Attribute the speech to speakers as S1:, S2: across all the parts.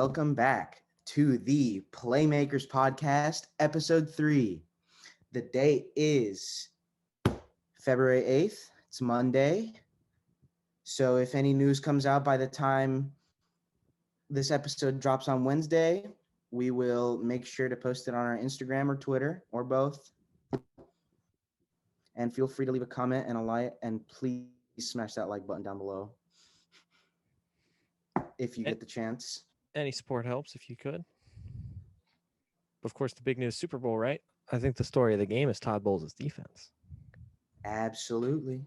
S1: welcome back to the Playmakers podcast, episode 3. The date is February 8th. It's Monday. So if any news comes out by the time this episode drops on Wednesday, we will make sure to post it on our Instagram or Twitter or both. And feel free to leave a comment and a like, and please smash that like button down below if you get the chance.
S2: Any support helps if you could. Of course, the big news Super Bowl, right? I think the story of the game is Todd Bowles' defense.
S1: Absolutely.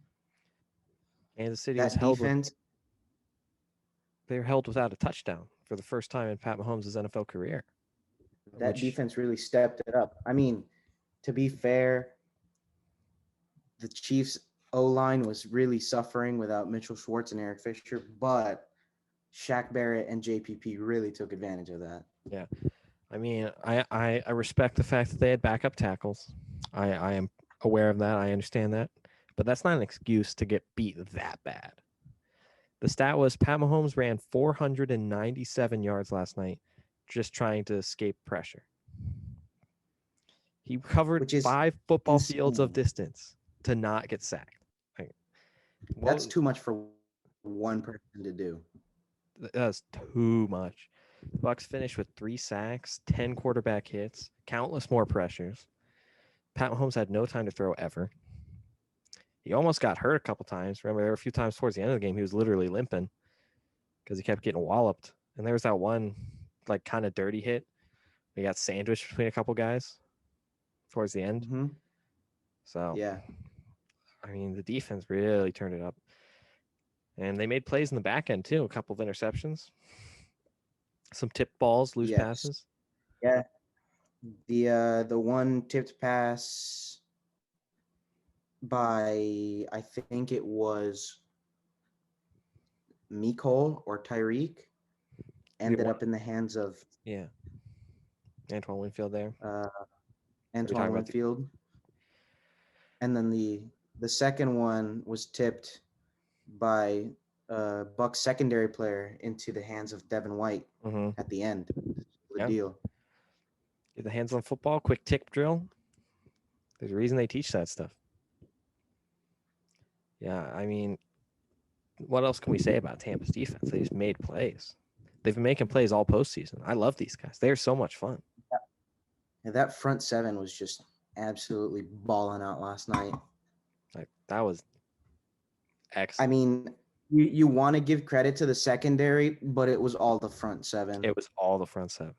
S2: Kansas City
S1: That
S2: was held
S1: defense.
S2: they were held without a touchdown for the first time in Pat Mahomes' NFL career.
S1: That defense really stepped it up. I mean, to be fair, the Chiefs' O-line was really suffering without Mitchell Schwartz and Eric Fisher, but Shaq Barrett and JPP really took advantage of that.
S2: Yeah. I mean, I respect the fact that they had backup tackles. I am aware of that. I understand that. But that's not an excuse to get beat that bad. The stat was Pat Mahomes ran 497 yards last night just trying to escape pressure. He covered 5 football fields of distance to not get sacked.
S1: That's too much for one person to do.
S2: That's too much. The Bucs finished with 3 sacks, 10 quarterback hits, countless more pressures. Pat Mahomes had no time to throw ever. He almost got hurt a couple times. Remember, there were a few times towards the end of the game he was literally limping because he kept getting walloped. And there was that one, like, kind of dirty hit. He got sandwiched between a couple guys towards the end.
S1: Mm-hmm.
S2: So,
S1: yeah.
S2: I mean, the defense really turned it up. And they made plays in the back end, too. A couple of interceptions. Some tipped balls, loose passes.
S1: Yeah. The one tipped pass by, I think it was Mecole or Tyreek, ended up in the hands of
S2: Antoine Winfield there.
S1: Antoine Winfield. And then the second one was tipped by Bucs secondary player into the hands of Devin White at the end. The deal.
S2: Get the hands on football, quick tick drill. There's a reason they teach that stuff. Yeah, I mean, what else can we say about Tampa's defense? They just made plays. They've been making plays all postseason. I love these guys. They're so much fun.
S1: Yeah, that front seven was just absolutely balling out last night.
S2: Like, that was excellent.
S1: I mean, you want to give credit to the secondary, but it was all the front seven.
S2: It was all the front seven.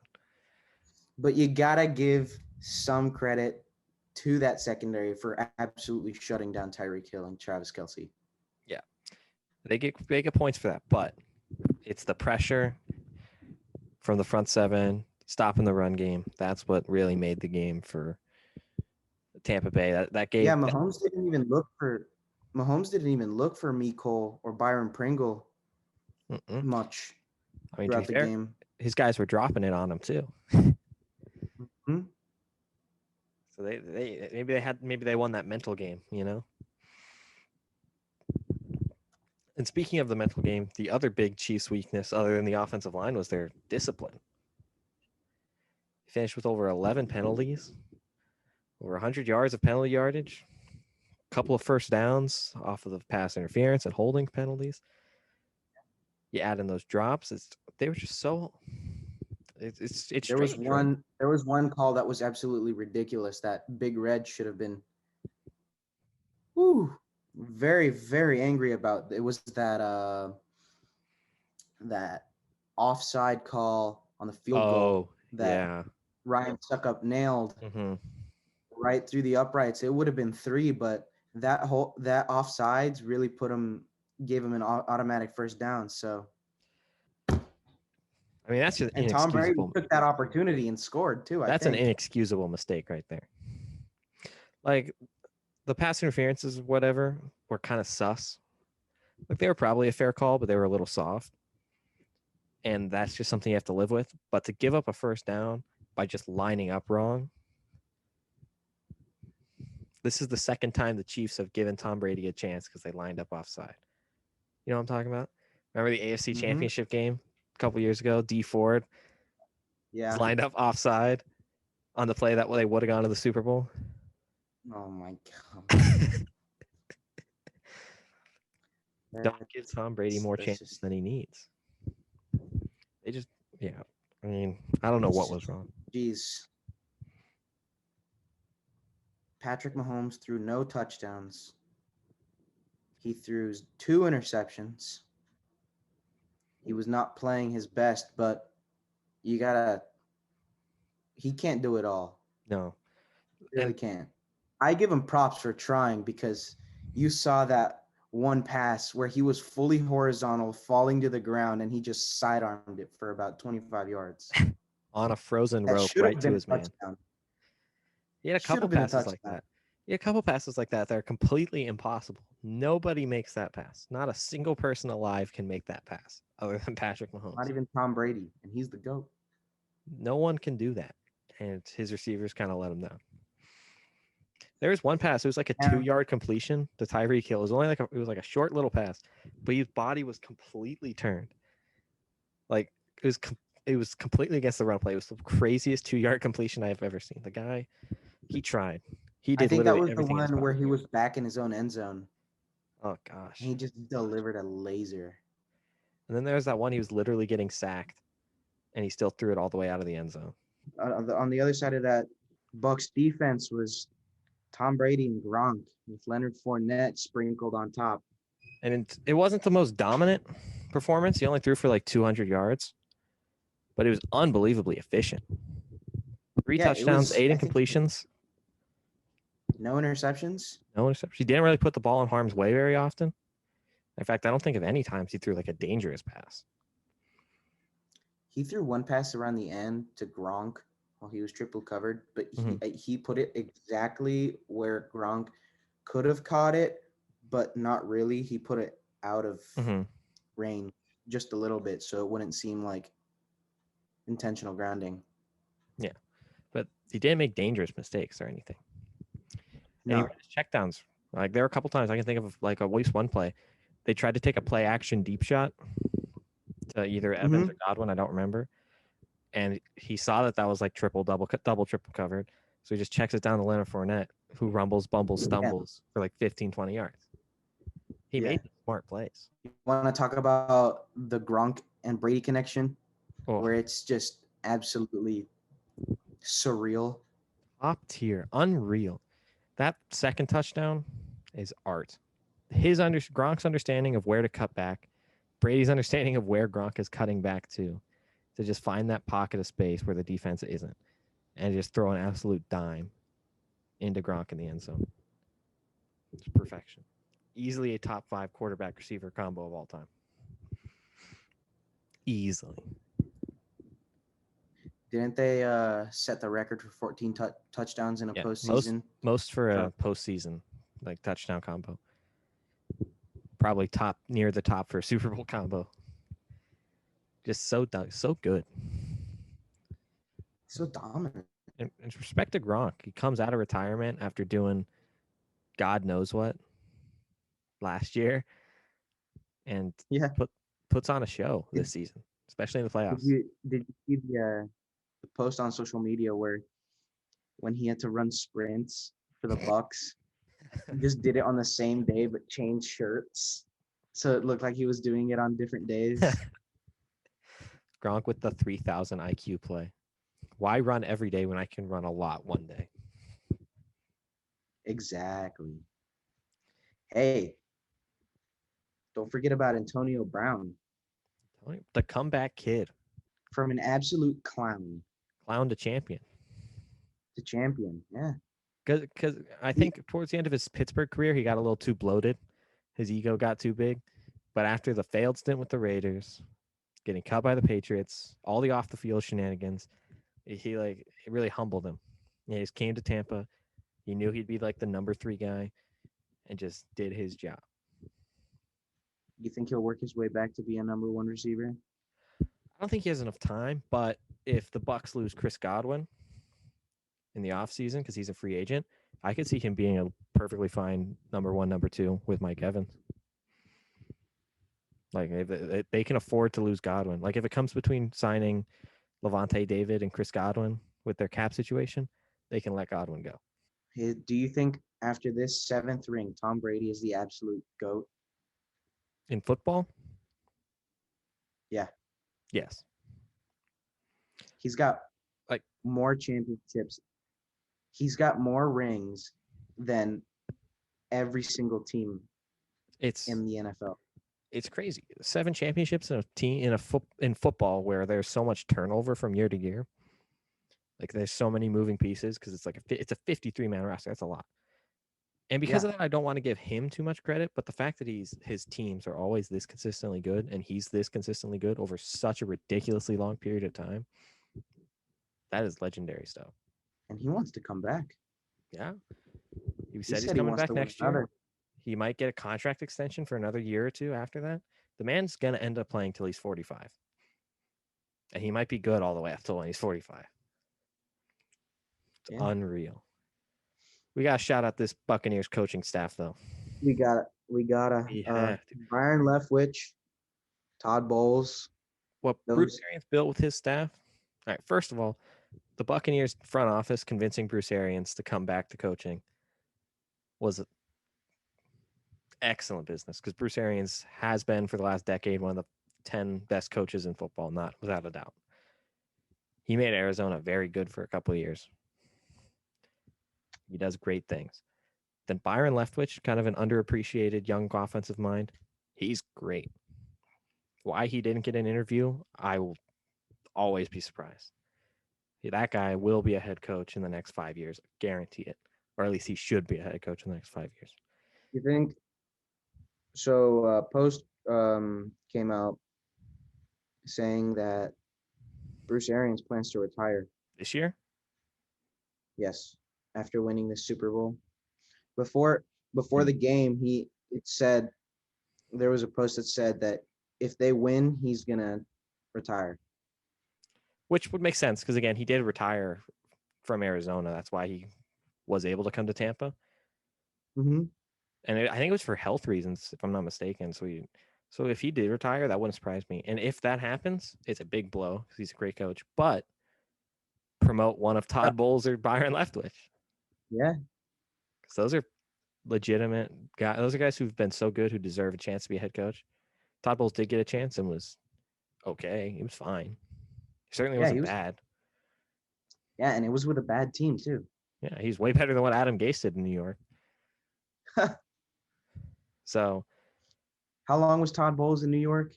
S1: But you got to give some credit to that secondary for absolutely shutting down Tyreek Hill and Travis Kelce.
S2: Yeah. They get points for that, but it's the pressure from the front seven, stopping the run game. That's what really made the game for Tampa Bay. That game.
S1: Yeah, Mahomes didn't even look for Mecole or Byron Pringle much throughout the game.
S2: His guys were dropping it on him too.
S1: Mm-hmm.
S2: So maybe they won that mental game, you know. And speaking of the mental game, the other big Chiefs weakness, other than the offensive line, was their discipline. Finished with over 11 penalties, over 100 yards of penalty yardage, a couple of first downs off of the pass interference and holding penalties. You add in those drops, they were just so. It's
S1: there was one call that was absolutely ridiculous that Big Red should have been very, very angry about. It was that offside call on the field goal that Ryan Suckup nailed right through the uprights. It would have been 3, but that offsides really gave him an automatic first down. So
S2: I mean, that's just
S1: and Tom Brady took that opportunity and scored too.
S2: That's an inexcusable mistake right there. Like, the pass interferences, whatever, were kind of sus. Like, they were probably a fair call, but they were a little soft. And that's just something you have to live with. But to give up a first down by just lining up wrong, this is the second time the Chiefs have given Tom Brady a chance because they lined up offside. You know what I'm talking about? Remember the AFC Championship game? a couple years ago, D Ford
S1: Yeah.
S2: was lined up offside on the play that they would have gone to the Super Bowl.
S1: Oh my God.
S2: Don't give Tom Brady more
S1: That's
S2: chances
S1: just
S2: than he needs. They just, yeah. I mean, I don't know what was wrong.
S1: Jeez. Patrick Mahomes threw no touchdowns. He threw 2 interceptions. He was not playing his best, but he can't do it all.
S2: No.
S1: He really can't. I give him props for trying because you saw that one pass where he was fully horizontal, falling to the ground, and he just sidearmed it for about 25 yards.
S2: On a frozen
S1: That
S2: rope
S1: should
S2: right
S1: have
S2: to
S1: been a
S2: his man.
S1: touchdown.
S2: He had a
S1: Should
S2: couple
S1: have been a
S2: passes like
S1: touchdown.
S2: that. He had a couple passes like that that are completely impossible. Nobody makes that pass. Not a single person alive can make that pass other than Patrick Mahomes.
S1: Not even Tom Brady, and he's the GOAT.
S2: No one can do that. And his receivers kind of let him down. There was one pass. It was like a 2-yard completion to Tyreek Hill. It was only like it was like a short little pass, but his body was completely turned. Like it was completely against the run play. It was the craziest 2-yard completion I've ever seen. The guy, he tried. He did
S1: I think that
S2: literally
S1: was the
S2: everything.
S1: one where he was back in his own end zone.
S2: Oh gosh.
S1: And he just delivered a laser.
S2: And then there's that one he was literally getting sacked, and he still threw it all the way out of the end zone.
S1: On the other side of that, Bucs defense was Tom Brady and Gronk with Leonard Fournette sprinkled on top.
S2: And it wasn't the most dominant performance. He only threw for like 200 yards, but it was unbelievably efficient. 3 touchdowns, 8 incompletions.
S1: No interceptions.
S2: No interceptions. He didn't really put the ball in harm's way very often. In fact, I don't think of any times he threw like a dangerous pass.
S1: He threw one pass around the end to Gronk while he was triple covered, but he put it exactly where Gronk could have caught it, but not really. He put it out of range just a little bit, so it wouldn't seem like intentional grounding.
S2: Yeah, but he didn't make dangerous mistakes or anything. And he ran his checkdowns. Like there were a couple times I can think of like at least one play. They tried to take a play action deep shot to either Evans or Godwin. I don't remember. And he saw that was like double, triple covered. So he just checks it down to Leonard Fournette, who rumbles, bumbles, stumbles for like 15, 20 yards. He made smart plays.
S1: You want to talk about the Gronk and Brady connection, where it's just absolutely surreal.
S2: Top tier, unreal. That second touchdown is art. Gronk's understanding of where to cut back, Brady's understanding of where Gronk is cutting back to just find that pocket of space where the defense isn't, and just throw an absolute dime into Gronk in the end zone. It's perfection. Easily a top 5 quarterback receiver combo of all time. Easily.
S1: Didn't they set the record for 14 touchdowns in a postseason?
S2: Most for a postseason, like touchdown combo. Probably near the top for a Super Bowl combo. Just so good.
S1: So dominant.
S2: And respect to Gronk. He comes out of retirement after doing God knows what last year, and puts on a show this season, especially in the playoffs.
S1: Did you see the post on social media where when he had to run sprints for the Bucs, he just did it on the same day but changed shirts, so it looked like he was doing it on different days?
S2: Gronk with the 3,000 IQ play. Why run every day when I can run a lot one day?
S1: Exactly. Hey, don't forget about Antonio Brown.
S2: The comeback kid.
S1: From an absolute clown.
S2: Clown to champion.
S1: Yeah.
S2: Because I think towards the end of his Pittsburgh career, he got a little too bloated. His ego got too big. But after the failed stint with the Raiders, getting cut by the Patriots, all the off-the-field shenanigans, it really humbled him. He just came to Tampa. He knew he'd be like the number 3 guy and just did his job.
S1: You think he'll work his way back to be a number 1 receiver?
S2: I don't think he has enough time, but if the Bucs lose Chris Godwin in the offseason because he's a free agent, I could see him being a perfectly fine number 1, number 2 with Mike Evans. Like if they can afford to lose Godwin. Like if it comes between signing Levante David and Chris Godwin with their cap situation, they can let Godwin go.
S1: Do you think after this seventh ring, Tom Brady is the absolute GOAT?
S2: In football,
S1: Yeah.
S2: yes.
S1: He's got
S2: Like
S1: more championships. He's got more rings than every single team
S2: it's
S1: in the NFL.
S2: it's crazy. 7 championships in a team in football where there's so much turnover from year to year. Like there's so many moving pieces because it's a 53-man roster. That's a lot. And because
S1: Yeah.
S2: of that, I don't want to give him too much credit, but the fact that his teams are always this consistently good and he's this consistently good over such a ridiculously long period of time, that is legendary stuff.
S1: And he wants to come back.
S2: Yeah. He
S1: He
S2: said he's
S1: said he
S2: coming
S1: wants
S2: back
S1: to win
S2: next year.
S1: another.
S2: He might get a contract extension for another year or two after that. The man's going to end up playing till he's 45. And he might be good all the way up till when he's 45. It's
S1: Yeah.
S2: unreal. We got to shout out this Buccaneers coaching staff, though.
S1: We got Byron Leftwich, Todd Bowles.
S2: What Bruce Arians built with his staff. All right, first of all, the Buccaneers front office convincing Bruce Arians to come back to coaching was excellent business because Bruce Arians has been for the last decade one of the 10 best coaches in football, not without a doubt. He made Arizona very good for a couple of years. He does great things. Then Byron Leftwich, kind of an underappreciated young offensive mind. He's great. Why he didn't get an interview, I will always be surprised. That guy will be a head coach in the next 5 years, guarantee it. Or at least he should be a head coach in the next 5 years.
S1: You think so? Post came out saying that Bruce Arians plans to retire
S2: This year?
S1: Yes, after winning the Super Bowl. Before the game, it said there was a post that said that if they win, he's gonna retire.
S2: Which would make sense because again, he did retire from Arizona. That's why he was able to come to Tampa.
S1: Mm-hmm.
S2: And I think it was for health reasons, if I'm not mistaken. So if he did retire, that wouldn't surprise me. And if that happens, it's a big blow because he's a great coach. But promote one of Todd Bowles or Byron Leftwich.
S1: Yeah,
S2: because those are legitimate guys. Those are guys who've been so good who deserve a chance to be a head coach. Todd Bowles did get a chance and was okay. He was fine. He certainly wasn't bad.
S1: Yeah, and it was with a bad team too.
S2: Yeah, he's way better than what Adam Gase did in New York. So,
S1: how long was Todd Bowles in New York?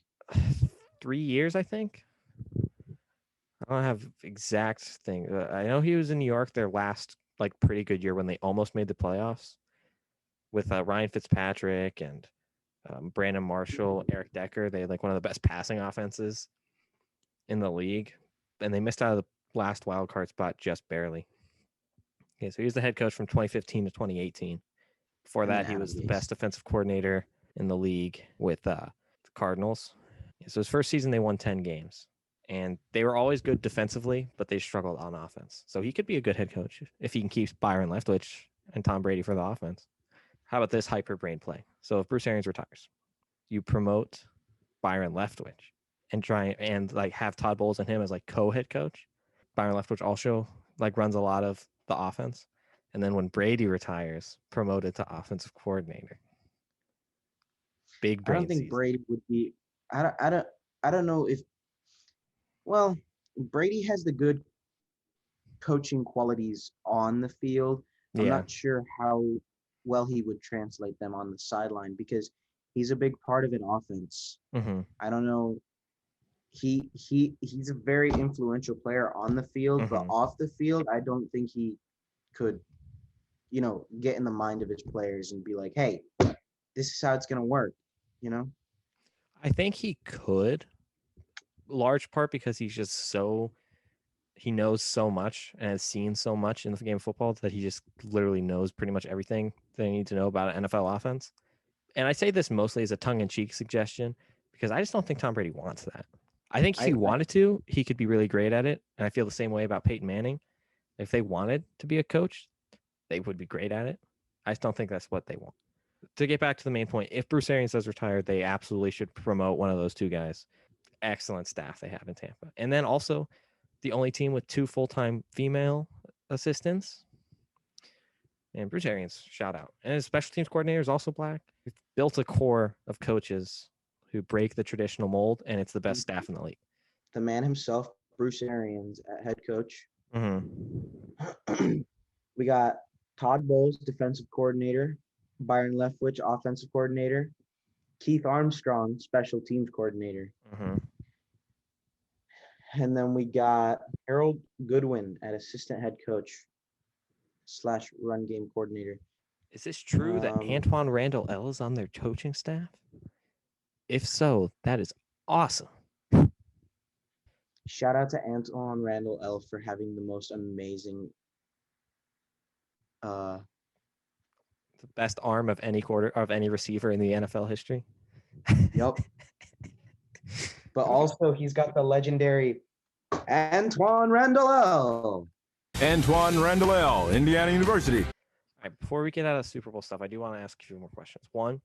S2: 3 years, I think. I don't have exact thing. I know he was in New York their last like pretty good year when they almost made the playoffs with Ryan Fitzpatrick and Brandon Marshall, Eric Decker. They had like one of the best passing offenses in the league, and they missed out of the last wild card spot just barely. Okay, so he was the head coach from 2015 to 2018. Before that, he was the best defensive coordinator in the league with the Cardinals. So his first season, they won 10 games. And they were always good defensively, but they struggled on offense. So he could be a good head coach if he can keep Byron Leftwich and Tom Brady for the offense. How about this hyper brain play? So if Bruce Arians retires, you promote Byron Leftwich and try and like have Todd Bowles and him as like co-head coach. Byron Leftwich also like runs a lot of the offense. And then when Brady retires, promoted to offensive coordinator. Big brain.
S1: I don't think
S2: season.
S1: Brady would be. I don't know if. Well, Brady has the good coaching qualities on the field. I'm not sure how well he would translate them on the sideline because he's a big part of an offense.
S2: Mm-hmm.
S1: I don't know. He's a very influential player on the field, but off the field, I don't think he could, get in the mind of his players and be like, "Hey, this is how it's gonna work,"
S2: I think he could, large part because he's just he knows so much and has seen so much in the game of football that he just literally knows pretty much everything that you need to know about an NFL offense. And I say this mostly as a tongue-in-cheek suggestion because I just don't think Tom Brady wants that. I think if he wanted to, he could be really great at it. And I feel the same way about Peyton Manning. If they wanted to be a coach, they would be great at it. I just don't think that's what they want. to get back to the main point, if Bruce Arians does retire, they absolutely should promote one of those two guys. Excellent staff they have in Tampa. And then also the only team with 2 full-time female assistants. And Bruce Arians, shout out. And his special teams coordinator is also black. We've built a core of coaches who break the traditional mold, and it's the best staff in the league.
S1: The man himself, Bruce Arians, head coach.
S2: Mm-hmm.
S1: We got Todd Bowles, defensive coordinator. Byron Leftwich, offensive coordinator. Keith Armstrong, special teams coordinator.
S2: Mm-hmm.
S1: And then we got Harold Goodwin at assistant head coach / run game coordinator.
S2: Is this true that Antoine Randall L is on their coaching staff? If so, that is awesome.
S1: Shout out to Antoine Randall L for having the most amazing
S2: the best arm of any receiver in the NFL history.
S1: Yep. But also he's got the legendary Antoine Randall L.
S3: Antoine Randall L, Indiana University.
S2: All right, before we get out of Super Bowl stuff, I do want to ask a few more questions. One,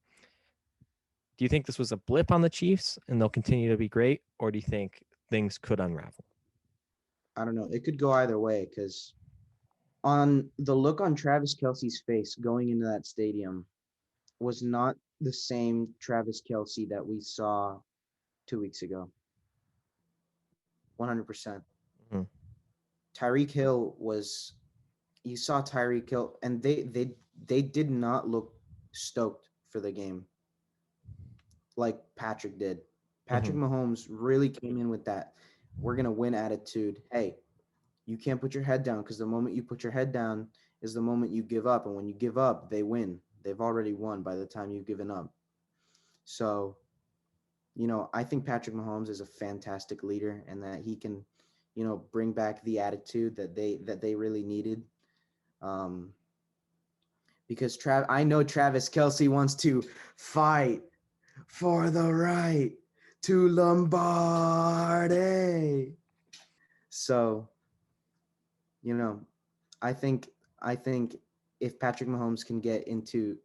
S2: do you think this was a blip on the Chiefs and they'll continue to be great, or do you think things could unravel?
S1: I don't know. It could go either way because on the look on Travis Kelce's face going into that stadium was not the same Travis Kelce that we saw 2 weeks ago. 100%.
S2: Mm-hmm.
S1: Tyreek Hill was – you saw Tyreek Hill, and they did not look stoked for the game like Patrick did. Patrick Mahomes really came in with that we're going to win attitude. Hey, you can't put your head down because the moment you put your head down is the moment you give up. And when you give up, they win. They've already won by the time you've given up. So, I think Patrick Mahomes is a fantastic leader and that he can, bring back the attitude that they really needed. Because I know Travis Kelce wants to fight for the right to Lombardi. So, I think if Patrick Mahomes can get into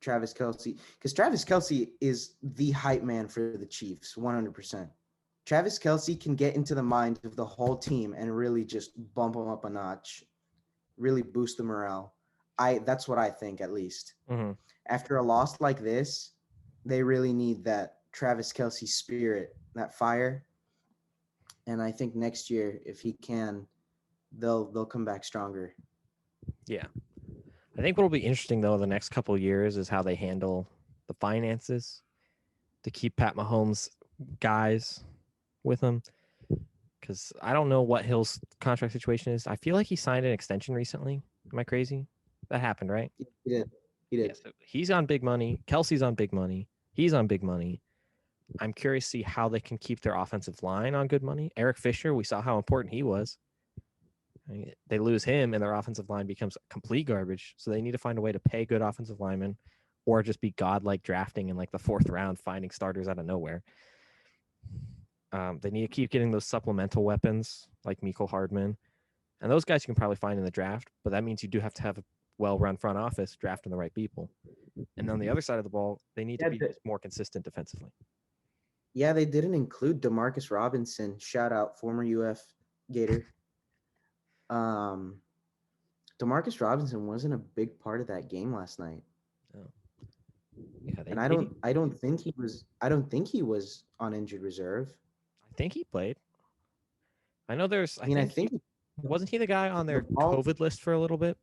S1: Travis Kelce, because Travis Kelce is the hype man for the Chiefs, 100%. Travis Kelce can get into the mind of the whole team and really just bump them up a notch, really boost the morale. That's what I think, at least.
S2: Mm-hmm.
S1: After a loss like this, they really need that Travis Kelce spirit, that fire. And I think next year, if he can, they'll come back stronger.
S2: Yeah. I think what will be interesting, though, the next couple of years is how they handle the finances to keep Pat Mahomes' guys with him. Because I don't know what Hill's contract situation is. I feel like he signed an extension recently. Am I crazy? That happened, right?
S1: He did.
S2: Yeah, so he's on big money. Kelsey's on big money. He's on big money. I'm curious to see how they can keep their offensive line on good money. Eric Fisher, we saw how important he was. They lose him and their offensive line becomes complete garbage. So they need to find a way to pay good offensive linemen or just be godlike drafting in like the 4th round, finding starters out of nowhere. They need to keep getting those supplemental weapons like Mecole Hardman. And those guys you can probably find in the draft, but that means you do have to have a well-run front office drafting the right people. And on the other side of the ball, they need to be more consistent defensively.
S1: Yeah, they didn't include Demarcus Robinson. Shout out, former UF Gator. Demarcus Robinson wasn't a big part of that game last night.
S2: Oh. Yeah,
S1: and I don't think he was on injured reserve.
S2: I think he played. I know there's. I think wasn't he the guy on their COVID list for a little bit?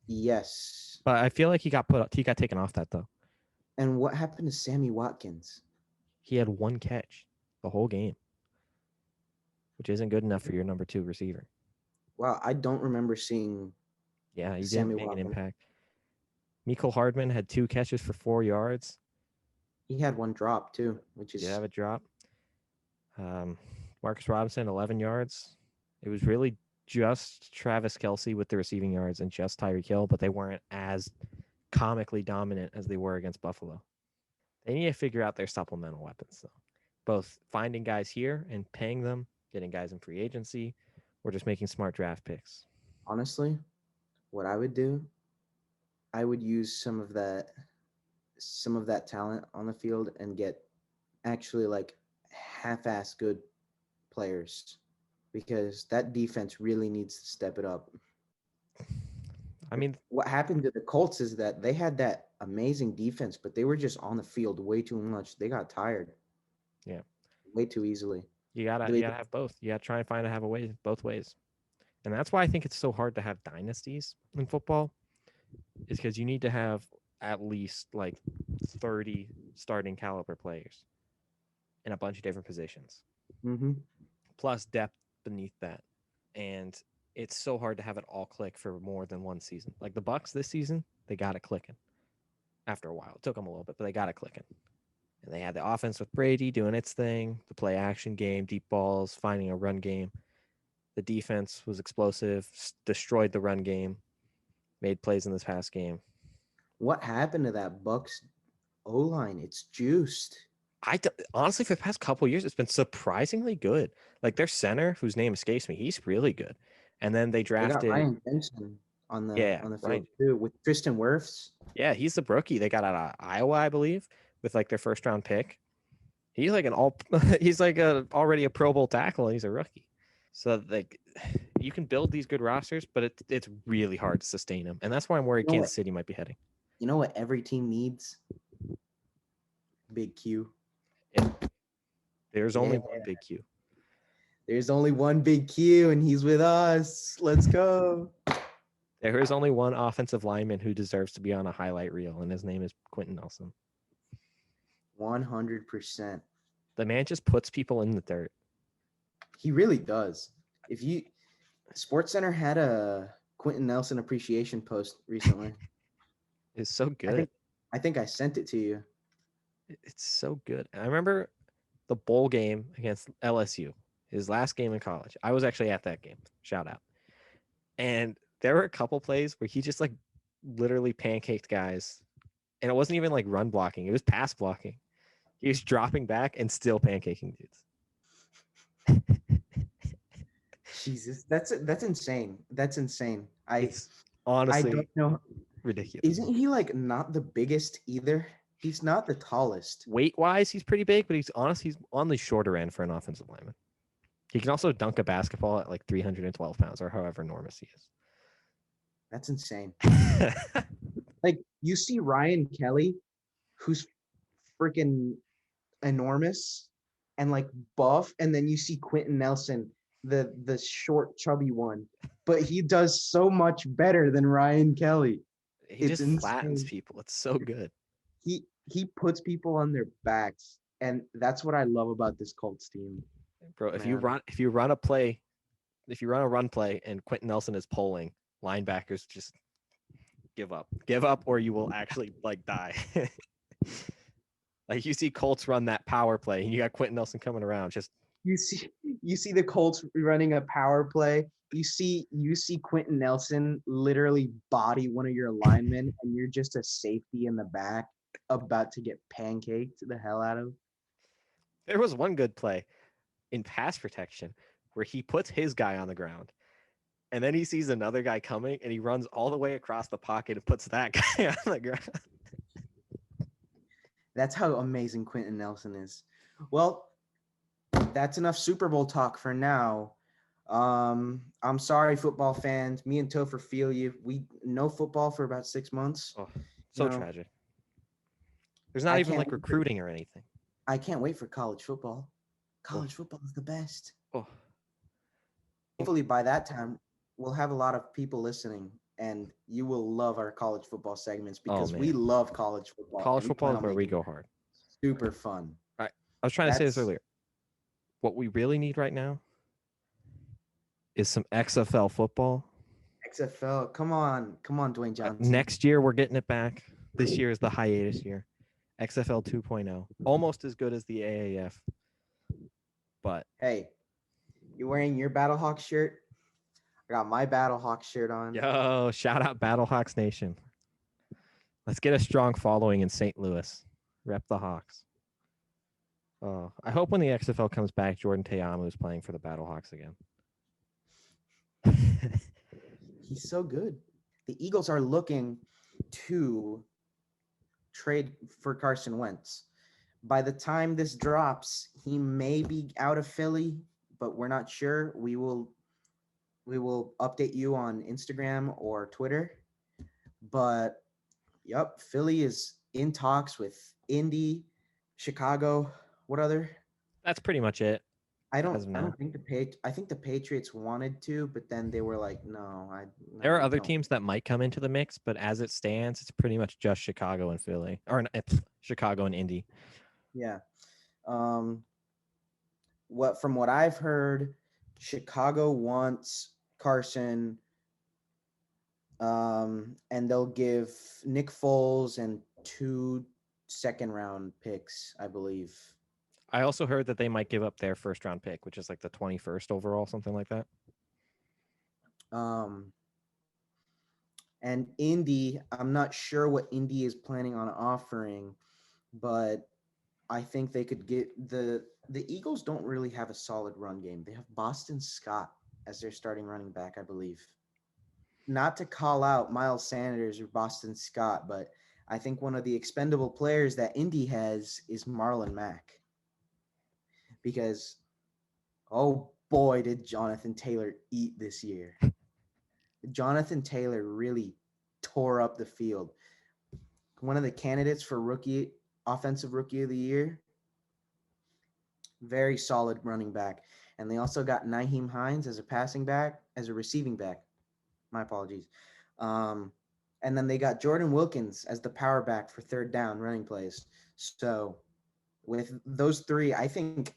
S1: Yes.
S2: But I feel like he got taken off that though.
S1: And what happened to Sammy Watkins?
S2: He had 1 catch the whole game, which isn't good enough for your number 2 receiver.
S1: Wow, I don't remember seeing.
S2: Yeah, he didn't make an impact. Mecole Hardman had 2 catches for 4 yards.
S1: He had 1 drop too, which is.
S2: Did have a drop. Marcus Robinson 11 yards. It was really just Travis Kelce with the receiving yards and just Tyreek Hill, but they weren't as comically dominant as they were against Buffalo. They need to figure out their supplemental weapons, though. Both finding guys here and paying them, getting guys in free agency, or just making smart draft picks.
S1: Honestly, what I would do, I would use some of that talent on the field and get actually like half-ass good players, because that defense really needs to step it up.
S2: I mean,
S1: What happened to the Colts is that they had that amazing defense, but they were just on the field way too much. They got tired.
S2: Yeah.
S1: Way too easily.
S2: you gotta have both. You gotta try and have a way both ways. And that's why I think it's so hard to have dynasties in football, is because you need to have at least like 30 starting caliber players in a bunch of different positions, plus depth beneath that. And it's so hard to have it all click for more than one season. Like the Bucks this season, they got it clicking. After a while, it took them a little bit, but they got it clicking. And they had the offense with Brady doing its thing, the play action game, deep balls, finding a run game. The defense was explosive, destroyed the run game, made plays in this past game.
S1: What happened to that Bucks O-line? It's juiced.
S2: Honestly, for the past couple of years, it's been surprisingly good. Like their center, whose name escapes me, he's really good. And then they drafted
S1: They got Ryan Benson on the field too, with Tristan Wirfs.
S2: Yeah, he's the rookie they got out of Iowa, I believe, with like their first round pick. He's like already a Pro Bowl tackle. He's a rookie. So like you can build these good rosters, but it's really hard to sustain them. And that's why I'm worried Kansas City might be heading.
S1: You know what every team needs? Big Q.
S2: Yeah. There's only one Big Q.
S1: There's only one Big Q, and he's with us. Let's go.
S2: There is only one offensive lineman who deserves to be on a highlight reel, and his name is Quentin Nelson.
S1: 100%.
S2: The man just puts people in the dirt.
S1: He really does. SportsCenter had a Quentin Nelson appreciation post recently.
S2: It's so good.
S1: I think I sent it to you.
S2: It's so good. I remember the bowl game against LSU, his last game in college. I was actually at that game. Shout out. And there were a couple plays where he just like literally pancaked guys. And it wasn't even like run blocking. It was pass blocking. He was dropping back and still pancaking dudes.
S1: Jesus, that's insane. That's insane.
S2: Honestly,
S1: I don't know.
S2: Ridiculous.
S1: Isn't he like not the biggest either? He's not the tallest.
S2: Weight wise, he's pretty big, but he's on the shorter end for an offensive lineman. He can also dunk a basketball at like 312 pounds or however enormous he is.
S1: That's insane. Like you see Ryan Kelly, who's freaking enormous and like buff, and then you see Quentin Nelson, the short chubby one, but he does so much better than Ryan Kelly.
S2: He just flattens people. It's so good.
S1: He puts people on their backs, and that's what I love about this Colts team.
S2: Bro, if you run a run play and Quentin Nelson is pulling, linebackers just give up or you will actually like die. Like you see Colts run that power play and you got Quentin Nelson coming around. Just
S1: you see the Colts running a power play. You see Quentin Nelson literally body one of your linemen, and you're just a safety in the back about to get pancaked the hell out of.
S2: There was one good play in pass protection where he puts his guy on the ground and then he sees another guy coming and he runs all the way across the pocket and puts that guy on the ground.
S1: That's how amazing Quentin Nelson is. Well, that's enough Super Bowl talk for now. I'm sorry, football fans. Me and Topher feel you. We know football for about 6 months.
S2: Oh, so tragic. There's not even like recruiting or anything.
S1: I can't wait for college football. College football is the best.
S2: Oh.
S1: Hopefully by that time, we'll have a lot of people listening, and you will love our college football segments because we love college football.
S2: College football is where we go hard.
S1: Super fun.
S2: All right. I was trying to say this earlier. What we really need right now is some XFL football.
S1: XFL. Come on, Dwayne Johnson.
S2: Next year, we're getting it back. This year is the hiatus year. XFL 2.0. Almost as good as the AAF. But
S1: hey, you wearing your Battlehawks shirt? I got my Battlehawks shirt on.
S2: Yo, shout out Battlehawks Nation. Let's get a strong following in St. Louis. Rep the Hawks. I hope when the XFL comes back, Jordan Teamu is playing for the Battlehawks again.
S1: He's so good. The Eagles are looking to trade for Carson Wentz. By the time this drops, he may be out of Philly, but we're not sure. We will update you on Instagram or Twitter. But yep, Philly is in talks with Indy, Chicago. What other?
S2: That's pretty much it.
S1: I
S2: As of now.
S1: don't think I think the Patriots wanted to, but then they were like, no.
S2: There are other
S1: don't.
S2: teams that might come into the mix, but as it stands, it's pretty much just Chicago and Philly, or Chicago and Indy.
S1: Yeah. From what I've heard, Chicago wants Carson, and they'll give Nick Foles and 2 second-round picks, I believe.
S2: I also heard that they might give up their first round pick, which is like the 21st overall, something like that.
S1: And Indy, I'm not sure what Indy is planning on offering, but I think they could get the Eagles don't really have a solid run game. They have Boston Scott as their starting running back, I believe. Not to call out Miles Sanders or Boston Scott, but I think one of the expendable players that Indy has is Marlon Mack. Because, oh boy, did Jonathan Taylor eat this year. Jonathan Taylor really tore up the field. One of the candidates for offensive rookie of the year. Very solid running back. And they also got Nyheim Hines as a receiving back. My apologies. And then they got Jordan Wilkins as the power back for third down running plays. So with those three, I think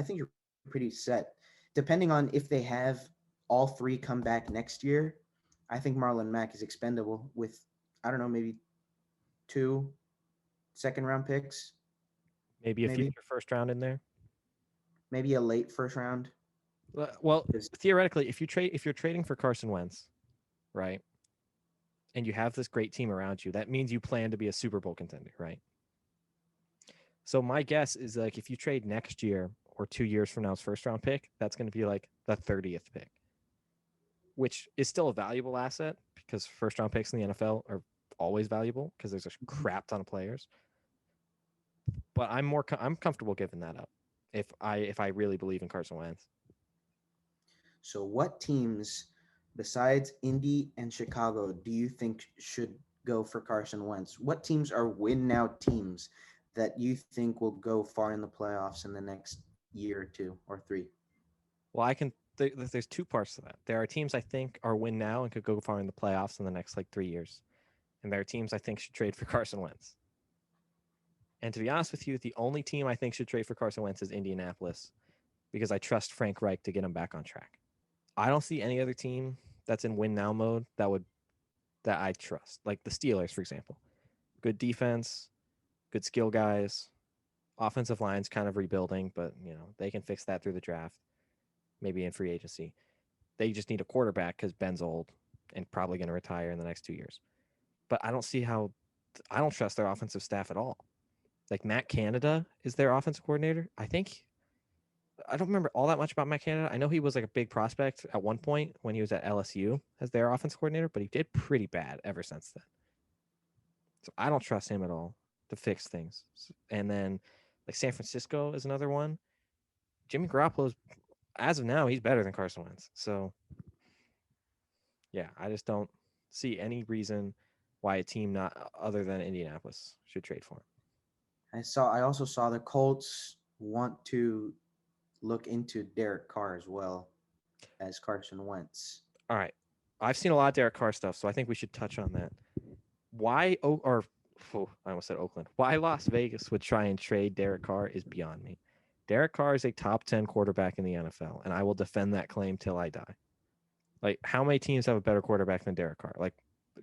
S1: you're pretty set. Depending on if they have all three come back next year, I think Marlon Mack is expendable with, I don't know, maybe 2 second-round picks.
S2: Maybe a future first round in there.
S1: Maybe a late first round.
S2: Well, theoretically, if you're trading for Carson Wentz, right, and you have this great team around you, that means you plan to be a Super Bowl contender, right? So my guess is like if you trade next year or 2 years from now's first round pick, that's going to be like the 30th pick, which is still a valuable asset because first round picks in the NFL are always valuable because there's a crap ton of players. But I'm comfortable giving that up if I really believe in Carson Wentz.
S1: So what teams besides Indy and Chicago do you think should go for Carson Wentz? What teams are win now teams that you think will go far in the playoffs in the next year or 2 or 3?
S2: Well, there's 2 parts to that. There are teams I think are win now and could go far in the playoffs in the next like 3 years. And there are teams I think should trade for Carson Wentz. And to be honest with you, the only team I think should trade for Carson Wentz is Indianapolis because I trust Frank Reich to get him back on track. I don't see any other team that's in win now mode that I trust. Like the Steelers, for example. Good defense, good skill guys, offensive line's kind of rebuilding, but they can fix that through the draft, maybe in free agency. They just need a quarterback because Ben's old and probably going to retire in the next 2 years. But I don't trust their offensive staff at all. Like Matt Canada is their offensive coordinator. I don't remember all that much about Matt Canada. I know he was like a big prospect at one point when he was at LSU as their offensive coordinator, but he did pretty bad ever since then. So I don't trust him at all to fix things. And then like San Francisco is another one. Jimmy Garoppolo's, as of now, he's better than Carson Wentz. So yeah, I just don't see any reason why a team not other than Indianapolis should trade for him.
S1: I also saw the Colts want to look into Derek Carr as well as Carson Wentz.
S2: All right. I've seen a lot of Derek Carr stuff, so I think we should touch on that. I almost said Oakland. Why Las Vegas would try and trade Derek Carr is beyond me. Derek Carr is a top 10 quarterback in the NFL, and I will defend that claim till I die. Like, how many teams have a better quarterback than Derek Carr? Like,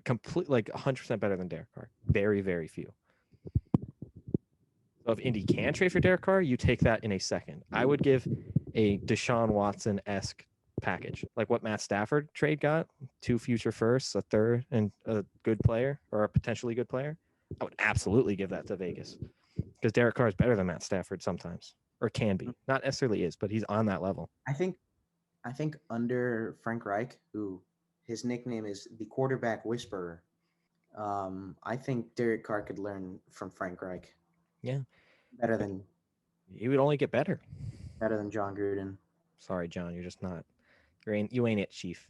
S2: 100% better than Derek Carr. Very, very few. So if Indy can trade for Derek Carr, you take that in a second. I would give a Deshaun Watson-esque package, like what Matt Stafford trade got, 2 future firsts, a third, and a good player or a potentially good player. I would absolutely give that to Vegas because Derek Carr is better than Matt Stafford sometimes, or can be. Not necessarily is, but he's on that level.
S1: I think under Frank Reich, who his nickname is the quarterback whisperer, I think Derek Carr could learn from Frank Reich.
S2: Yeah.
S1: Better than
S2: He would only get better.
S1: John Gruden.
S2: Sorry, John. You're just not. You ain't it, Chief.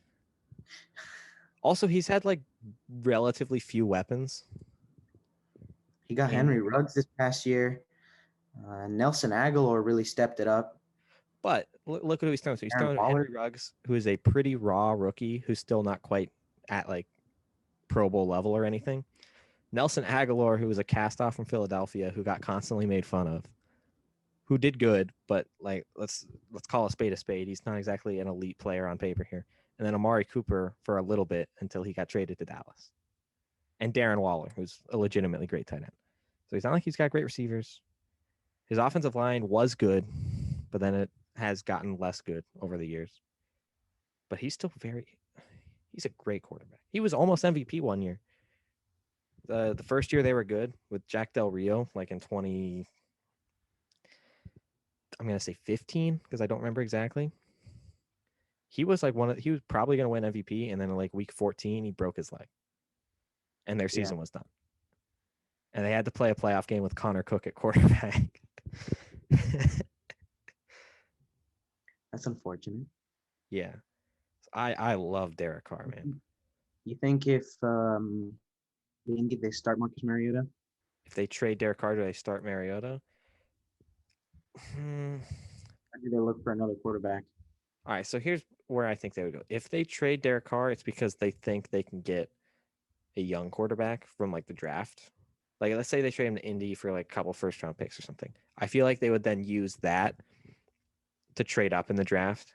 S2: Also, he's had like relatively few weapons.
S1: He got Henry Ruggs this past year. Nelson Aguilar really stepped it up.
S2: But look at who he's throwing to. He's
S1: Aaron
S2: throwing
S1: Waller.
S2: Henry Ruggs, who is a pretty raw rookie who's still not quite at like Pro Bowl level or anything. Nelson Aguilar, who was a cast off from Philadelphia, who got constantly made fun of, who did good, but like let's call a spade a spade. He's not exactly an elite player on paper here. And then Amari Cooper for a little bit until he got traded to Dallas. And Darren Waller, who's a legitimately great tight end. So he's not like he's got great receivers. His offensive line was good, but then it has gotten less good over the years. But he's still he's a great quarterback. He was almost MVP one year. The first year they were good with Jack Del Rio, like in 20, I'm going to say 15, because I don't remember exactly. He was like he was probably going to win MVP, and then in like week 14, he broke his leg. And their season was done. And they had to play a playoff game with Connor Cook at quarterback.
S1: That's unfortunate.
S2: Yeah. I love Derek Carr, man.
S1: You think if they start Marcus Mariota?
S2: If they trade Derek Carr, do they start Mariota?
S1: Or do they look for another quarterback?
S2: All right, so here's where I think they would go. If they trade Derek Carr, it's because they think they can get a young quarterback from like the draft. Like let's say they trade him to Indy for like a couple first round picks or something. I feel like they would then use that to trade up in the draft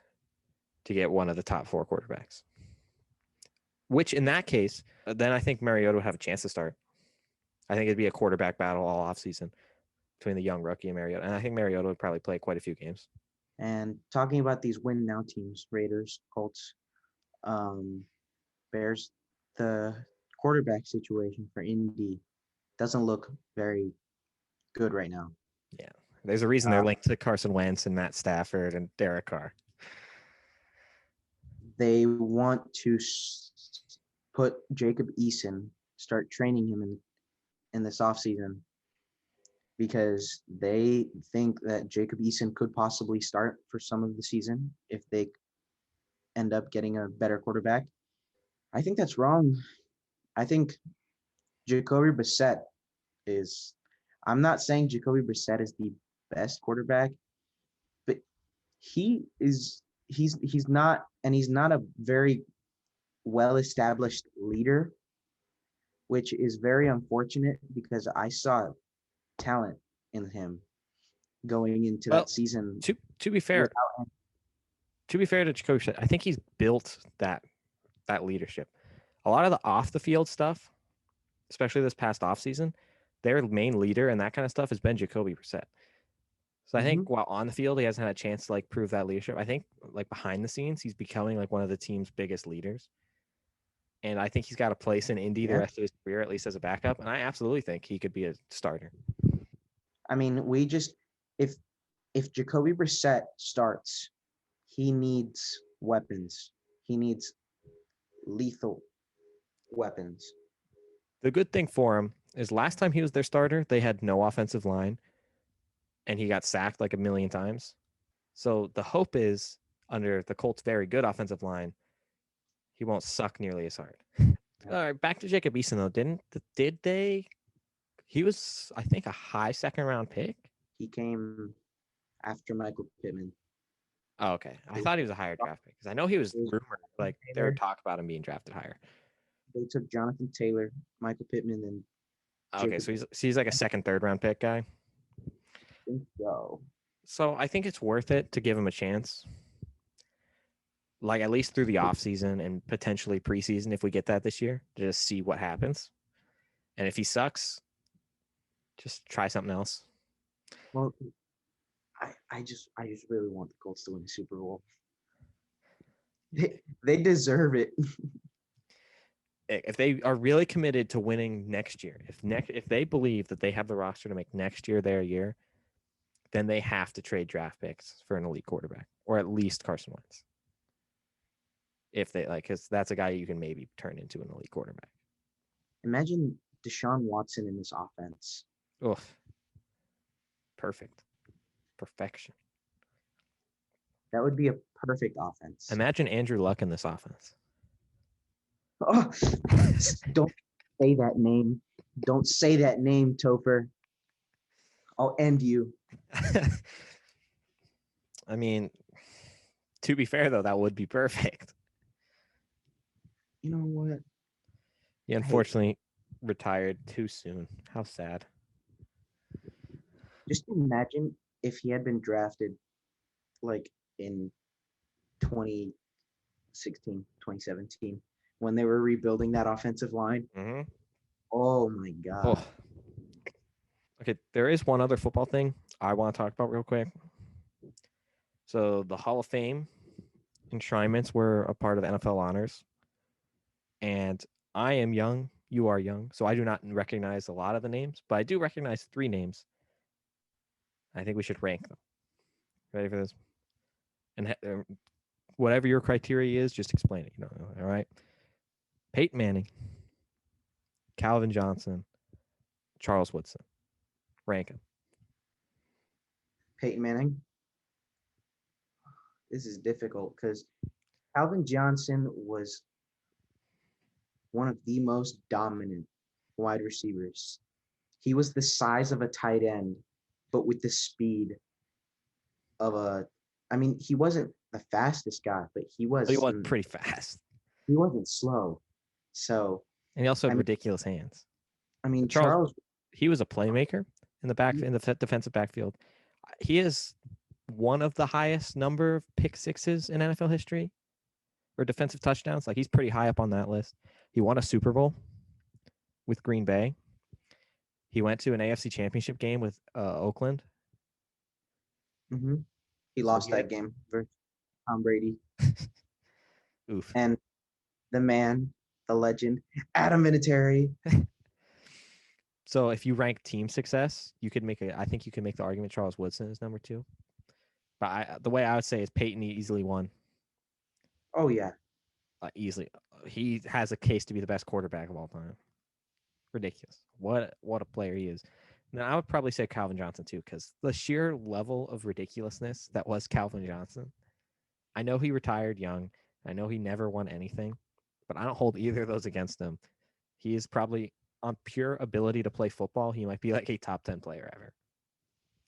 S2: to get one of the top 4 quarterbacks. Which in that case, then I think Mariota would have a chance to start. I think it'd be a quarterback battle all offseason between the young rookie and Mariota. And I think Mariota would probably play quite a few games.
S1: And talking about these win now teams, Raiders, Colts, Bears, the quarterback situation for Indy doesn't look very good right now.
S2: Yeah. There's a reason they're linked to Carson Wentz and Matt Stafford and Derek Carr.
S1: They want to put Jacob Eason, start training him in this offseason because they think that Jacob Eason could possibly start for some of the season if they end up getting a better quarterback. I think that's wrong. I think Jacoby Brissett is – I'm not saying Jacoby Brissett is the best quarterback, but he's not – and he's not a very well-established leader, which is very unfortunate because I saw talent in him going into that season.
S2: To be fair to Jacoby Brissett, I think he's built that leadership. A lot of the off the field stuff, especially this past offseason, their main leader and that kind of stuff has been Jacoby Brissett. So I think while on the field, he hasn't had a chance to like prove that leadership. I think like behind the scenes, he's becoming like one of the team's biggest leaders. And I think he's got a place in Indy the rest of his career, at least as a backup. And I absolutely think he could be a starter.
S1: I mean, if Jacoby Brissett starts, he needs weapons. He needs lethal weapons.
S2: The good thing for him is last time he was their starter, they had no offensive line, and he got sacked like a million times. So the hope is under the Colts' very good offensive line, he won't suck nearly as hard. All right, back to Jacob Eason though. Did they? He was, I think, a high second-round pick.
S1: He came after Michael Pittman.
S2: Oh, okay. I thought he was a higher draft pick because I know he was rumored, like there were talk about him being drafted higher.
S1: They took Jonathan Taylor, Michael Pittman, and
S2: okay, so he's like a second, third round pick guy.
S1: I think so.
S2: So I think it's worth it to give him a chance. Like at least through the offseason and potentially preseason if we get that this year, to just see what happens. And if he sucks, just try something else.
S1: Well, I just really want the Colts to win the Super Bowl. They deserve it.
S2: If they are really committed to winning next year, if they believe that they have the roster to make next year their year, then they have to trade draft picks for an elite quarterback, or at least Carson Wentz. If they because that's a guy you can maybe turn into an elite quarterback.
S1: Imagine Deshaun Watson in this offense.
S2: Oof. Perfect. Perfection.
S1: That would be a perfect offense.
S2: Imagine Andrew Luck in this offense.
S1: Oh, don't say that name. Don't say that name, Topher. I'll end you.
S2: I mean, to be fair, though, that would be perfect.
S1: You know what?
S2: He unfortunately retired too soon. How sad.
S1: Just imagine if he had been drafted like in 2016, 2017, when they were rebuilding that offensive line.
S2: Mm-hmm.
S1: Oh my God.
S2: Oh. Okay, there is one other football thing I want to talk about real quick. So the Hall of Fame enshrinements were a part of NFL honors. And I am young, you are young, so I do not recognize a lot of the names, but I do recognize 3 names. I think we should rank them. Ready for this? And whatever your criteria is, just explain it. All right. Peyton Manning, Calvin Johnson, Charles Woodson. Rank them.
S1: Peyton Manning. This is difficult because Calvin Johnson was one of the most dominant wide receivers. He was the size of a tight end, but with the speed of a. I mean, he wasn't the fastest guy, but he was.
S2: He was pretty fast.
S1: He wasn't slow. So.
S2: And he also had ridiculous hands.
S1: I mean,
S2: Charles. He was a playmaker in the defensive backfield. He is one of the highest number of pick sixes in NFL history, or defensive touchdowns. Like, he's pretty high up on that list. He won a Super Bowl with Green Bay. He went to an AFC Championship game with Oakland.
S1: Mm-hmm. He lost that game versus Tom Brady.
S2: Oof.
S1: And the man, the legend, Adam Vinatieri.
S2: So if you rank team success, I think you could make the argument Charles Woodson is number 2. But the way I would say is Peyton easily won.
S1: Oh, yeah.
S2: Easily. He has a case to be the best quarterback of all time. Ridiculous. What a player he is. Now, I would probably say Calvin Johnson, too, because the sheer level of ridiculousness that was Calvin Johnson. I know he retired young. I know he never won anything, but I don't hold either of those against him. He is probably, on pure ability to play football, he might be like a top 10 player ever.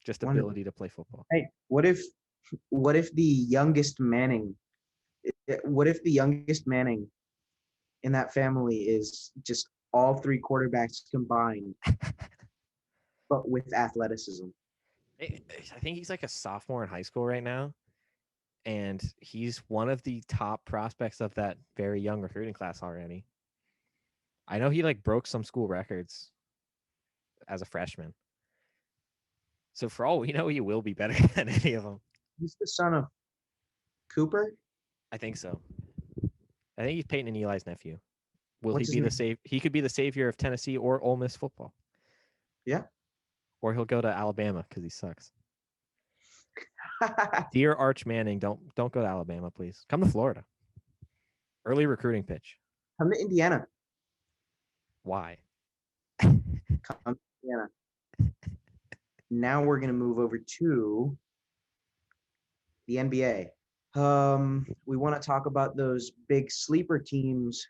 S2: Just ability to play football.
S1: Hey, what if the youngest Manning in that family is just all 3 quarterbacks combined, but with athleticism?
S2: I think he's like a sophomore in high school right now, and he's one of the top prospects of that very young recruiting class already. I know he broke some school records as a freshman. So for all we know, he will be better than any of them.
S1: He's the son of Cooper?
S2: I think so. I think he's Peyton and Eli's nephew. Will
S1: What's
S2: he be he could be the savior of Tennessee or Ole Miss football.
S1: Yeah.
S2: Or he'll go to Alabama because he sucks. Dear Arch Manning, don't go to Alabama, please. Come to Florida. Early recruiting pitch.
S1: Come to Indiana.
S2: Why?
S1: Come to Indiana. Now we're going to move over to the NBA. We want to talk about those big sleeper teams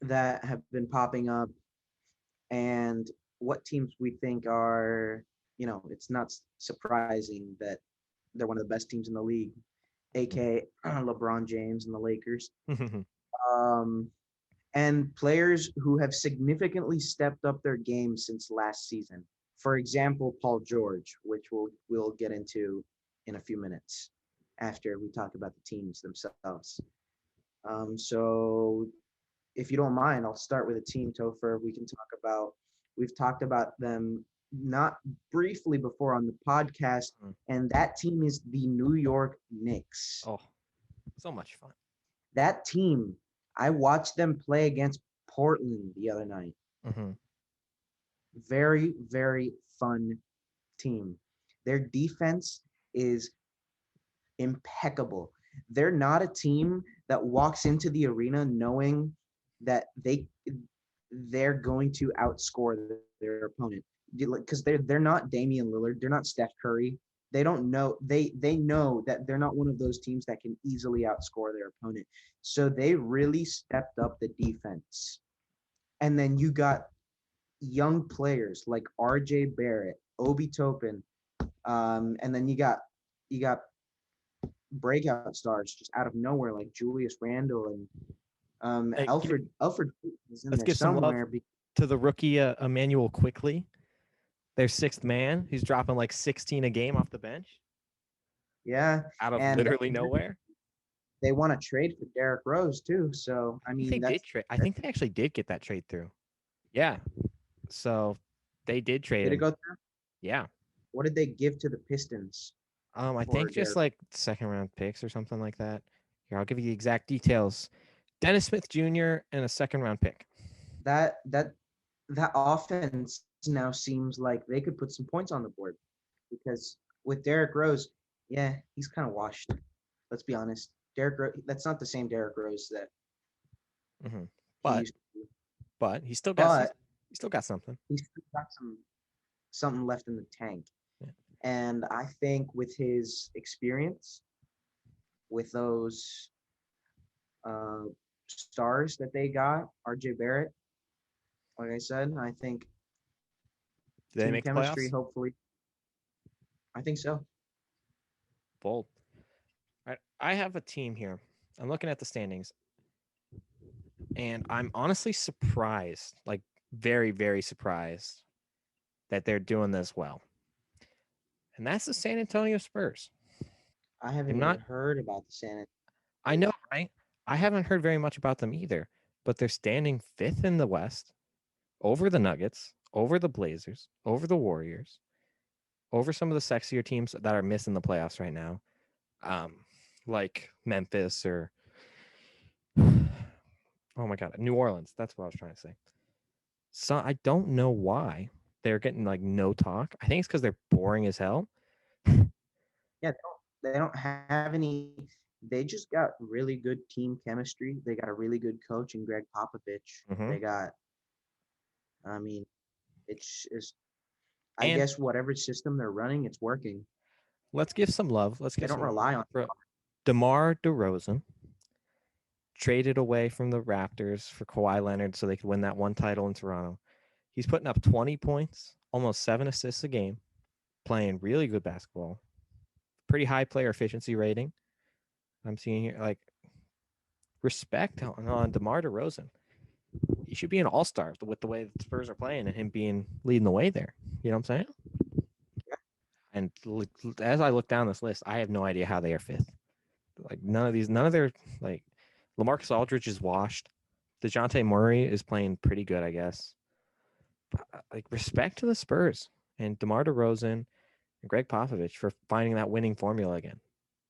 S1: that have been popping up and what teams we think are, it's not surprising that they're one of the best teams in the league, aka LeBron James and the Lakers. And players who have significantly stepped up their game since last season. For example, Paul George, which we'll get into in a few minutes after we talk about the teams themselves. So if you don't mind, I'll start with a team, Topher. We've talked about them not briefly before on the podcast, and that team is the New York Knicks.
S2: Oh, so much fun.
S1: That team, I watched them play against Portland the other night.
S2: Mm-hmm.
S1: Very, very fun team. Their defense is impeccable. They're not a team that walks into the arena knowing that they're going to outscore their opponent because they're not Damian Lillard, they're not Steph Curry. They don't know they know that they're not one of those teams that can easily outscore their opponent. So they really stepped up the defense. And then you got young players like RJ Barrett, Obi Toppin, and then you got breakout stars just out of nowhere like Julius Randle and
S2: Hey,
S1: Alfred is in
S2: let's
S1: there
S2: give some love
S1: somewhere.
S2: to the rookie Emmanuel Quickly, their sixth man, who's dropping like 16 a game off the bench
S1: Yeah,
S2: out of
S1: and
S2: literally nowhere.
S1: they want to trade for Derrick Rose too. So I mean,
S2: They did trade. I think they actually did get that trade through. Yeah, so they did trade
S1: did it
S2: him.
S1: go through?
S2: Yeah.
S1: What did they give to the Pistons?
S2: I
S1: for
S2: think just
S1: Derrick?
S2: like second round picks or something like that. Here, I'll give you the exact details. Dennis Smith Jr. and a second round pick.
S1: That offense now seems like they could put some points on the board because with Derrick Rose, yeah, he's kind of washed. Let's be honest. Derrick Rose, that's not the same Derrick Rose that
S2: Mm-hmm.
S1: he
S2: But
S1: used to be.
S2: he still got
S1: But
S2: he still got something.
S1: he's still got something left in the tank.
S2: Yeah.
S1: And I think with his experience, with those uh, stars that they got, RJ Barrett, like I said, I think
S2: Did they
S1: team
S2: make the
S1: chemistry,
S2: playoffs?
S1: hopefully. I think so.
S2: Bold. All right, I have a team here. I'm looking at the standings, and I'm honestly surprised, like very, very surprised that they're doing this well. And that's the San Antonio Spurs.
S1: I haven't
S2: I'm
S1: even
S2: not.
S1: heard about the Santa.
S2: I know, right? I haven't heard very much about them either, but they're standing fifth in the West, over the Nuggets, over the Blazers, over the Warriors, over some of the sexier teams that are missing the playoffs right now, like Memphis or oh my God, New Orleans. That's what I was trying to say. So I don't know why they're getting like no talk. I think it's because they're boring as hell.
S1: Yeah, they don't have any. They just got really good team chemistry. They got a really good coach in Greg Popovich.
S2: Mhm.
S1: They got, I mean, it's I
S2: And
S1: guess whatever system they're running, it's working.
S2: let's give some love. Let's
S1: They
S2: give
S1: don't
S2: some
S1: rely on.
S2: love. DeMar DeRozan traded away from the Raptors for Kawhi Leonard so they could win that one title in Toronto. He's putting up 20 points, almost 7 assists a game, playing really good basketball. Pretty high player efficiency rating. I'm seeing here, like, respect on DeMar DeRozan. He should be an all-star with the way the Spurs are playing and him being leading the way there. You know what I'm saying?
S1: Yeah.
S2: And as I look down this list, I have no idea how they are fifth. Like none of their like LaMarcus Aldridge is washed. DeJounte Murray is playing pretty good, I guess. But, like respect to the Spurs and DeMar DeRozan and Greg Popovich for finding that winning formula again.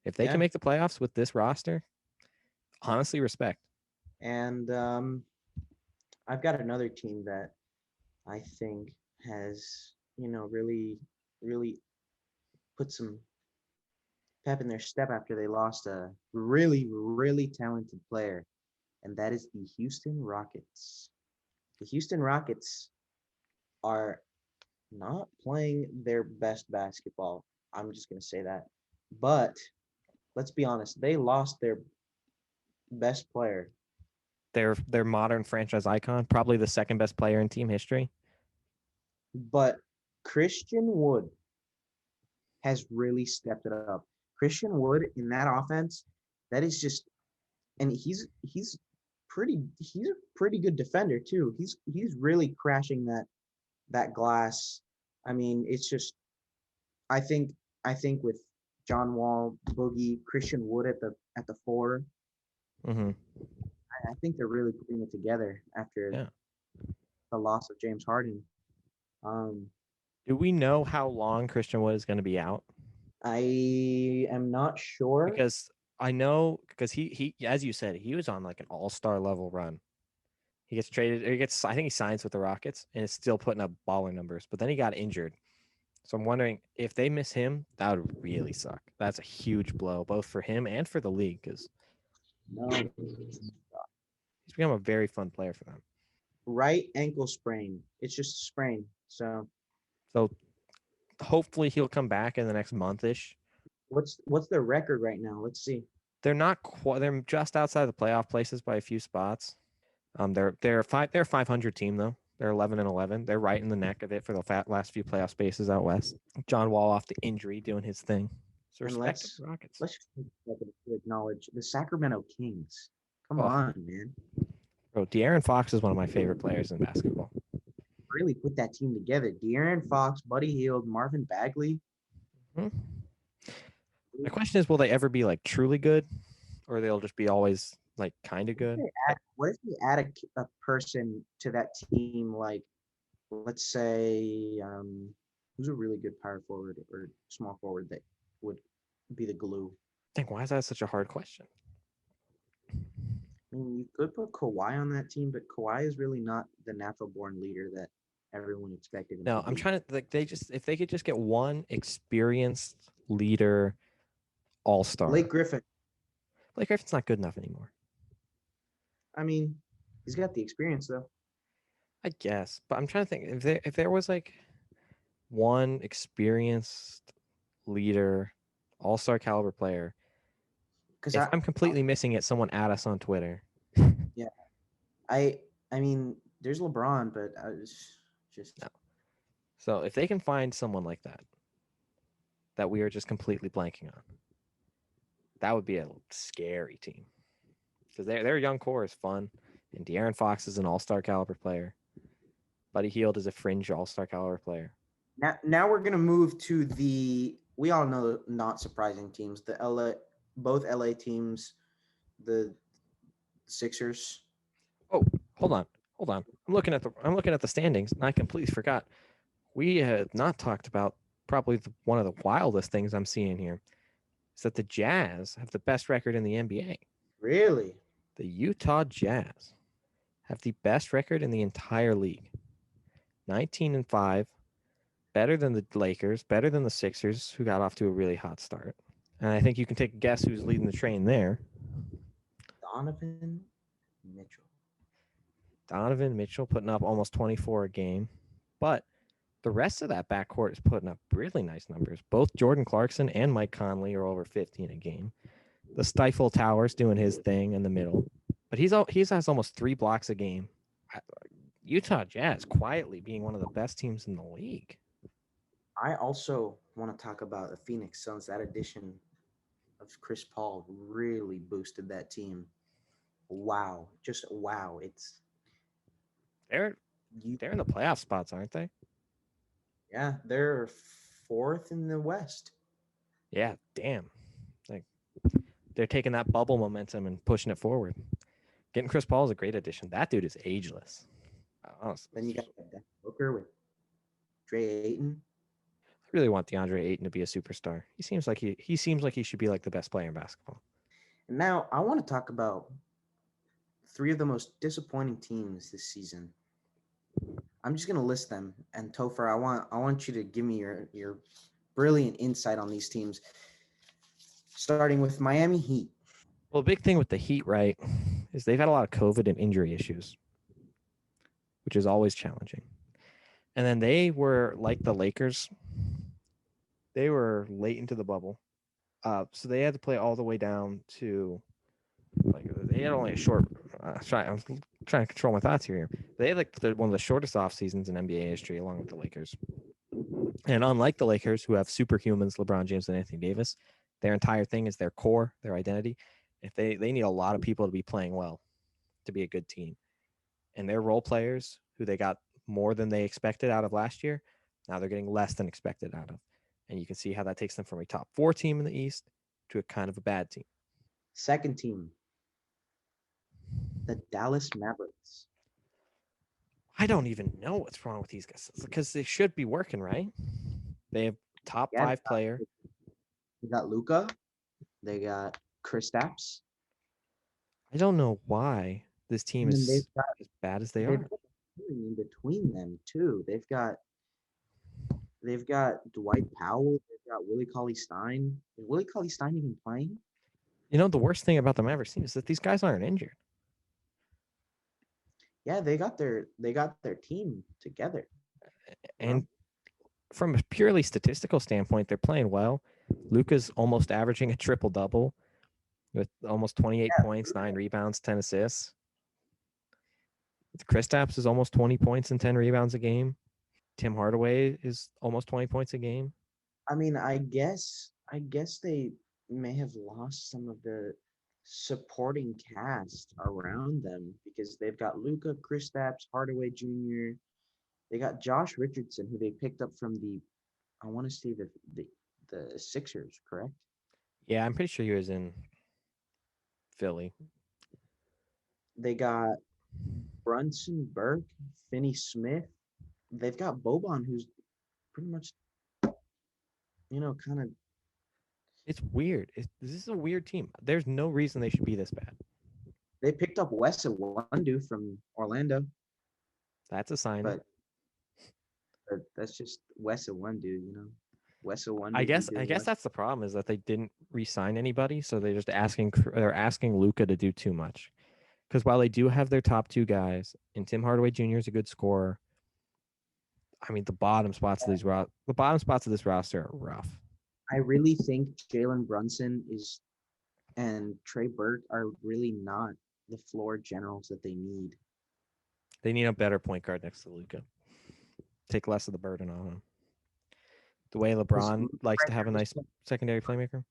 S2: If they
S1: Yeah.
S2: can make the playoffs with this roster, honestly, respect.
S1: And I've got another team that I think has, really, really put some pep in their step after they lost a really, really talented player, and that is the Houston Rockets. The Houston Rockets are not playing their best basketball. I'm just going to say that. But let's be honest, they lost their best player.
S2: Their modern franchise icon, probably the second best player in team history.
S1: But Christian Wood has really stepped it up. Christian Wood in that offense, that is just, and he's a pretty good defender too. He's really crashing that glass. I mean, it's just I think with John Wall, Boogie, Christian Wood at the 4,
S2: Mm-hmm.
S1: I think they're really putting it together after the loss of James Harden.
S2: Do we know how long Christian Wood is going to be out?
S1: I am not sure
S2: because I know because he as you said, he was on like an all-star level run. He gets traded, I think he signs with the Rockets and is still putting up baller numbers, but then he got injured. So I'm wondering if they miss him, that would really suck. That's a huge blow, both for him and for the league, because
S1: No,
S2: he's become a very fun player for them.
S1: right ankle sprain. It's just a sprain. So
S2: So hopefully he'll come back in the next month-ish.
S1: what's their record right now? Let's see.
S2: They're not quite. They're just outside the playoff places by a few spots. They're a 500 team though. They're 11-11. They're right in the neck of it for the last few playoff spaces out west. John Wall off the injury, doing his thing. So
S1: And
S2: respect the Rockets.
S1: let's acknowledge the Sacramento Kings. Come
S2: Oh.
S1: on, man.
S2: Bro, De'Aaron Fox is one of my favorite players in basketball.
S1: Really put that team together. De'Aaron Fox, Buddy Hield, Marvin Bagley.
S2: My question is, will they ever be like truly good, or they'll just be always like kind of good?
S1: What if you add a person to that team, like let's say, who's a really good power forward or small forward that would be the glue?
S2: Why is that such a hard question?
S1: I mean, you could put Kawhi on that team, but Kawhi is really not the natural born leader that everyone expected him
S2: No,
S1: to
S2: I'm
S1: be.
S2: trying to like if they could just get one experienced leader, all-star.
S1: Blake Griffin.
S2: Blake Griffin's not good enough anymore.
S1: I mean, he's got the experience though.
S2: I guess, but I'm trying to think if there was like one experienced leader, all-star caliber player. Because I'm completely missing it, someone add us on Twitter.
S1: Yeah, I mean, there's LeBron, but I was just
S2: no. So if they can find someone like that we are just completely blanking on, that would be a scary team. Because their young core is fun, and De'Aaron Fox is an all-star caliber player. Buddy Hield is a fringe all-star caliber player.
S1: Now we're gonna move to we all know not surprising teams. Both LA teams, the Sixers.
S2: Oh, hold on. I'm looking at the standings, and I completely forgot. We had not talked about probably one of the wildest things I'm seeing here. Is that the Jazz have the best record in the NBA.
S1: Really?
S2: The Utah Jazz have the best record in the entire league. 19-5, better than the Lakers, better than the Sixers, who got off to a really hot start. And I think you can take a guess who's leading the train there.
S1: Donovan
S2: Mitchell putting up almost 24 a game. But the rest of that backcourt is putting up really nice numbers. Both Jordan Clarkson and Mike Conley are over 15 a game. The Stifle Tower's doing his thing in the middle. But he has almost 3 blocks a game. Utah Jazz quietly being one of the best teams in the league.
S1: I also want to talk about the Phoenix Suns. That addition of Chris Paul really boosted that team. Wow. Just wow.
S2: They're in the playoff spots, aren't they?
S1: Yeah, they're 4th in the West.
S2: Yeah, damn. Like they're taking that bubble momentum and pushing it forward. Getting Chris Paul is a great addition. That dude is ageless. Honestly.
S1: Then you got Devin Booker with Dre Ayton.
S2: I really want DeAndre Ayton to be a superstar. He seems like he should be like the best player in basketball.
S1: And now I want to talk about 3 of the most disappointing teams this season. I'm just gonna list them. And Topher, I want you to give me your brilliant insight on these teams. Starting with Miami Heat.
S2: Well, the big thing with the Heat, right, is they've had a lot of COVID and injury issues, which is always challenging. And then they were like the Lakers. They were late into the bubble. So they had to play all the way down to they had only a short I'm trying to control my thoughts here. They had like one of the shortest off seasons in NBA history, along with the Lakers. And unlike the Lakers, who have superhumans, LeBron James and Anthony Davis, their entire thing is their core, their identity. If they need a lot of people to be playing well to be a good team. And their role players, who they got more than they expected out of last year, now they're getting less than expected out of. And you can see how that takes them from a top 4 team in the East to a kind of a bad team.
S1: Second team, the Dallas Mavericks.
S2: I don't even know what's wrong with these guys because they should be working, right? They have top 5 player.
S1: They got Luka. They got Kristaps.
S2: I don't know why this team is as bad as they are.
S1: In between them too, they've got Dwight Powell. They've got Willie Cauley-Stein. Is Willie Cauley-Stein even playing?
S2: You know, the worst thing about the Mavericks team is that these guys aren't injured.
S1: Yeah, they got their team together.
S2: And from a purely statistical standpoint, they're playing well. Luka's almost averaging a triple double with almost 28 points, 9 rebounds, 10 assists. Kristaps is almost 20 points and 10 rebounds a game. Tim Hardaway is almost 20 points a game.
S1: I mean, I guess they may have lost some of the supporting cast around them because they've got Luca, Kristaps, Hardaway Jr. They got Josh Richardson, who they picked up from I want to say the Sixers, correct?
S2: Yeah, I'm pretty sure he was in Philly.
S1: They got Brunson Burke, Finney Smith. They've got Boban, who's pretty much, kind of.
S2: It's weird. This is a weird team. There's no reason they should be this bad.
S1: They picked up Wes Iwundu from Orlando,
S2: That's a sign.
S1: but that's just Wes Iwundu. Wes Iwundu.
S2: I guess that's the problem is that they didn't re-sign anybody, so they're asking Luka to do too much. Because while they do have their top two guys, and Tim Hardaway Jr. is a good scorer, I mean the bottom spots of this roster are rough.
S1: I really think Jalen Brunson and Trey Burke are really not the floor generals that they need.
S2: They need a better point guard next to Luka. Take less of the burden on him. The way LeBron likes to have a nice secondary playmaker.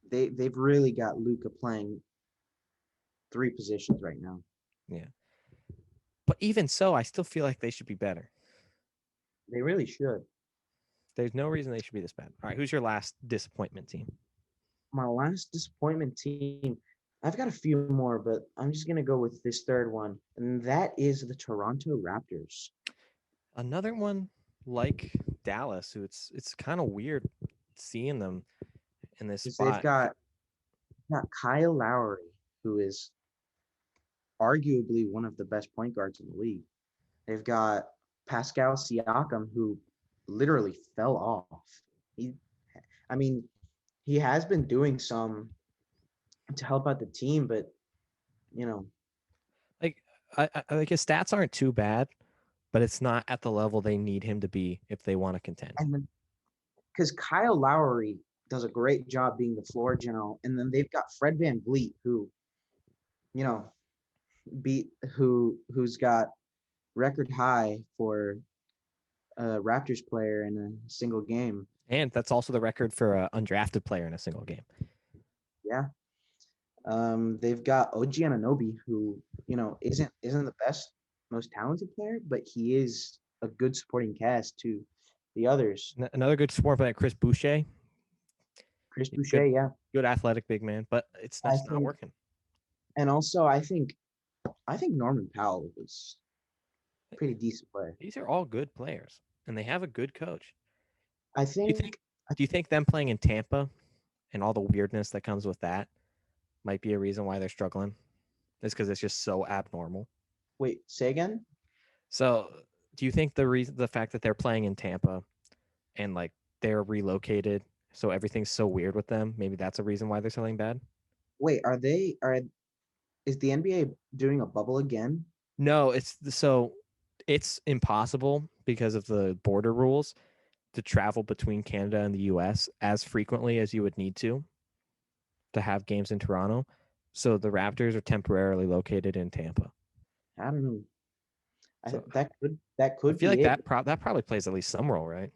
S1: They've really got Luka playing 3 positions right now.
S2: Yeah. But even so, I still feel like they should be better.
S1: They really should.
S2: There's no reason they should be this bad. All right, who's your last disappointment team?
S1: My last disappointment team, I've got a few more, but I'm just going to go with this third one, and that is the Toronto Raptors.
S2: Another one like Dallas, who it's kind of weird seeing them in this spot.
S1: They've got Kyle Lowry, who is arguably one of the best point guards in the league. They've got Pascal Siakam, who literally fell off. He has been doing some to help out the team, but
S2: like like his stats aren't too bad, but it's not at the level they need him to be if they want to contend.
S1: Because Kyle Lowry does a great job being the floor general, and then they've got Fred VanVleet, who, who's got record high for a Raptors player in a single game.
S2: And that's also the record for an undrafted player in a single game.
S1: Yeah. They've got OG Anunoby, who, isn't the best, most talented player, but he is a good supporting cast to the others.
S2: Another good support player, Chris Boucher.
S1: Yeah.
S2: Good athletic big man, but it's just not working.
S1: And also, I think Norman Powell was a pretty decent player.
S2: These are all good players, and they have a good coach.
S1: I think.
S2: Do you think them playing in Tampa and all the weirdness that comes with that might be a reason why they're struggling? It's because it's just so abnormal.
S1: Wait, say again?
S2: So, do you think the fact that they're playing in Tampa and like they're relocated, so everything's so weird with them, maybe that's a reason why they're selling bad?
S1: Wait, is the NBA doing a bubble again?
S2: No, it's impossible because of the border rules to travel between Canada and the US as frequently as you would need to have games in Toronto. So the Raptors are temporarily located in Tampa.
S1: I don't know. That could
S2: I feel like that probably plays at least some role, right?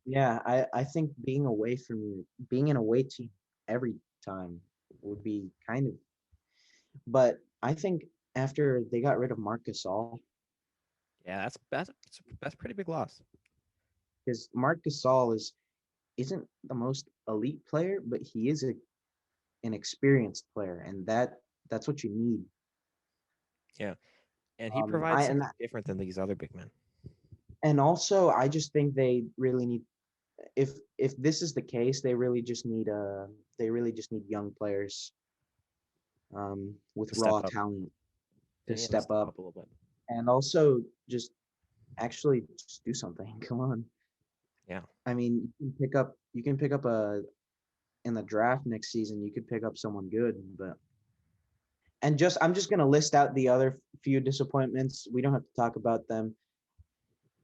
S1: Yeah, I think being an away team every time would be kind of. But I think after they got rid of Marc Gasol.
S2: Yeah, that's a pretty big loss.
S1: Because Marc Gasol isn't the most elite player, but he is an experienced player, and that's what you need.
S2: Yeah, and he provides something different than these other big men.
S1: And also, I just think they really need. If this is the case, they really just need young players, with raw talent to step up
S2: a little bit,
S1: and also just actually just do something. Come on.
S2: Yeah.
S1: I mean, you can pick up in the draft next season, you could pick up someone good, but And I'm just going to list out the other few disappointments. We don't have to talk about them.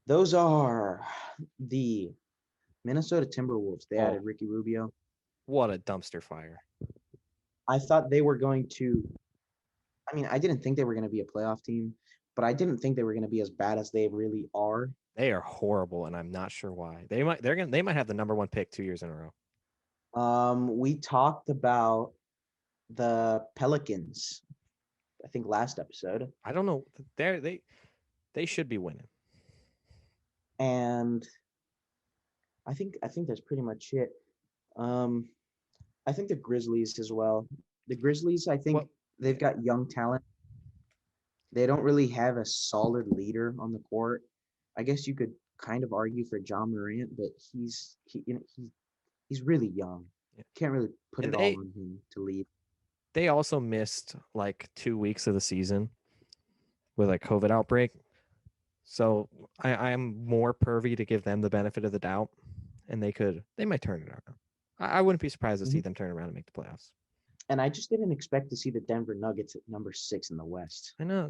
S1: Those are the Minnesota Timberwolves. They added Ricky Rubio.
S2: What a dumpster fire.
S1: I thought they were going to I didn't think they were going to be a playoff team, but I didn't think they were going to be as bad as they really are.
S2: They are horrible, and I'm not sure why. They might have the number 1 pick 2 years in a row.
S1: We talked about the Pelicans, I think last episode.
S2: I don't know. They should be winning.
S1: And I think that's pretty much it. I think the Grizzlies as well. The Grizzlies, I think they've got young talent. They don't really have a solid leader on the court. I guess you could kind of argue for John Morant, but he's really young. Can't really put it all on him to lead.
S2: They also missed like 2 weeks of the season with a COVID outbreak. So I'm more pervy to give them the benefit of the doubt, and they might turn it around. I wouldn't be surprised to see them turn around and make the playoffs.
S1: And I just didn't expect to see the Denver Nuggets at number 6 in the West.
S2: I know.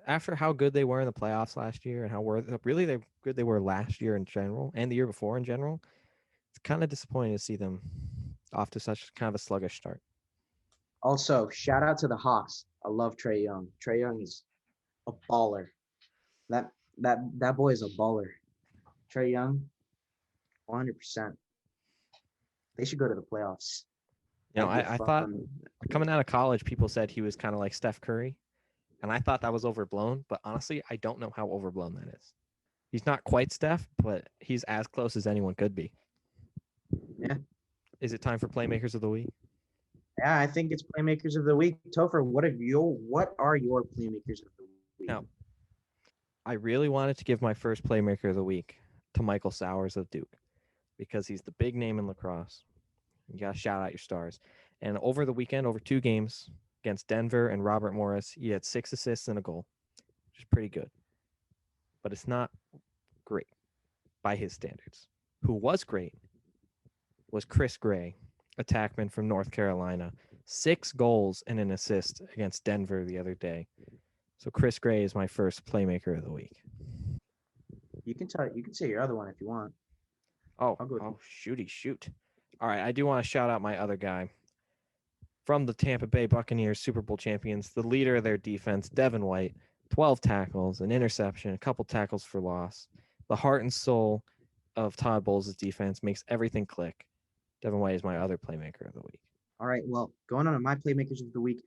S2: After how good they were in the playoffs last year and how really good they were last year in general and the year before in general, it's kind of disappointing to see them off to such kind of a sluggish start.
S1: Also, shout out to the Hawks. I love Trae Young. Trae Young is a baller. That boy is a baller. Trae Young, 100%. They should go to the playoffs.
S2: You know, I thought coming out of college, people said he was kind of like Steph Curry, and I thought that was overblown. But honestly, I don't know how overblown that is. He's not quite Steph, but he's as close as anyone could be.
S1: Yeah.
S2: Is it time for Playmakers of the Week?
S1: Yeah, I think it's Playmakers of the Week. Topher, what are your Playmakers of the Week?
S2: Now, I really wanted to give my first Playmaker of the Week to Michael Sowers of Duke because he's the big name in lacrosse. You got to shout out your stars. And over the weekend, over 2 games against Denver and Robert Morris, he had 6 assists and a goal, which is pretty good. But it's not great by his standards. Who was great was Chris Gray, attackman from North Carolina. 6 goals and an assist against Denver the other day. So Chris Gray is my first Playmaker of the Week.
S1: You can say your other one if you want.
S2: Shoot. All right, I do want to shout out my other guy from the Tampa Bay Buccaneers, Super Bowl champions, the leader of their defense, Devin White, 12 tackles, an interception, a couple tackles for loss. The heart and soul of Todd Bowles' defense makes everything click. Devin White is my other Playmaker of the Week.
S1: All right, well, going on to my Playmakers of the Week,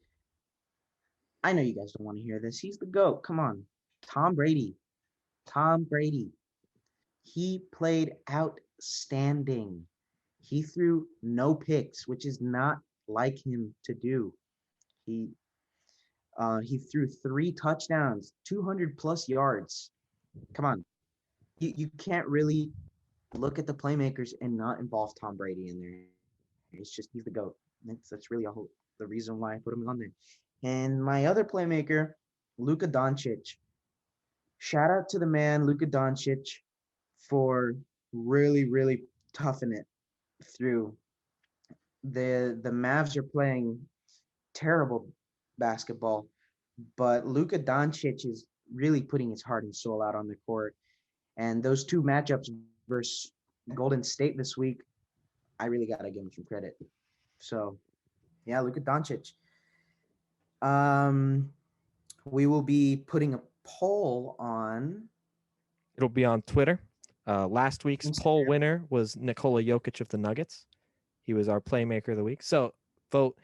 S1: I know you guys don't want to hear this. He's the GOAT. Come on. Tom Brady. He played outstanding. He threw no picks, which is not like him to do. He threw 3 touchdowns, 200+ yards. Come on. You can't really look at the Playmakers and not involve Tom Brady in there. It's just he's the GOAT. That's really the reason why I put him on there. And my other Playmaker, Luka Doncic. Shout out to the man, Luka Doncic, for really, really toughing it through. The Mavs are playing terrible basketball, but Luka Doncic is really putting his heart and soul out on the court. And those 2 matchups versus Golden State this week, I really got to give him some credit. So, yeah, Luka Doncic. We will be putting a poll on.
S2: It'll be on Twitter. Last week's poll winner was Nikola Jokic of the Nuggets. He was our Playmaker of the Week. So vote.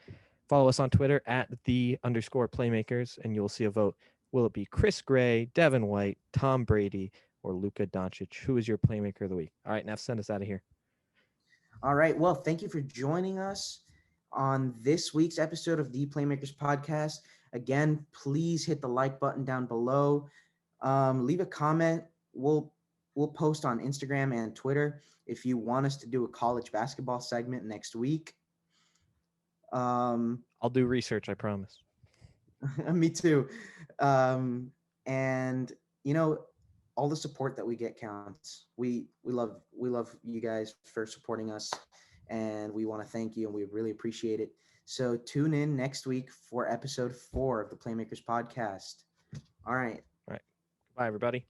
S2: Follow us on Twitter at @the_Playmakers, and you'll see a vote. Will it be Chris Gray, Devin White, Tom Brady, or Luka Doncic? Who is your Playmaker of the Week? All right, now send us out of here.
S1: All right. Well, thank you for joining us on this week's episode of the Playmakers podcast. Again, please hit the like button down below. Leave a comment. We'll post on Instagram and Twitter if you want us to do a college basketball segment next week.
S2: I'll do research, I promise.
S1: Me too. And all the support that we get counts. We love you guys for supporting us and we want to thank you, and we really appreciate it. So tune in next week for episode 4 of the Playmakers podcast. All right.
S2: Bye, everybody.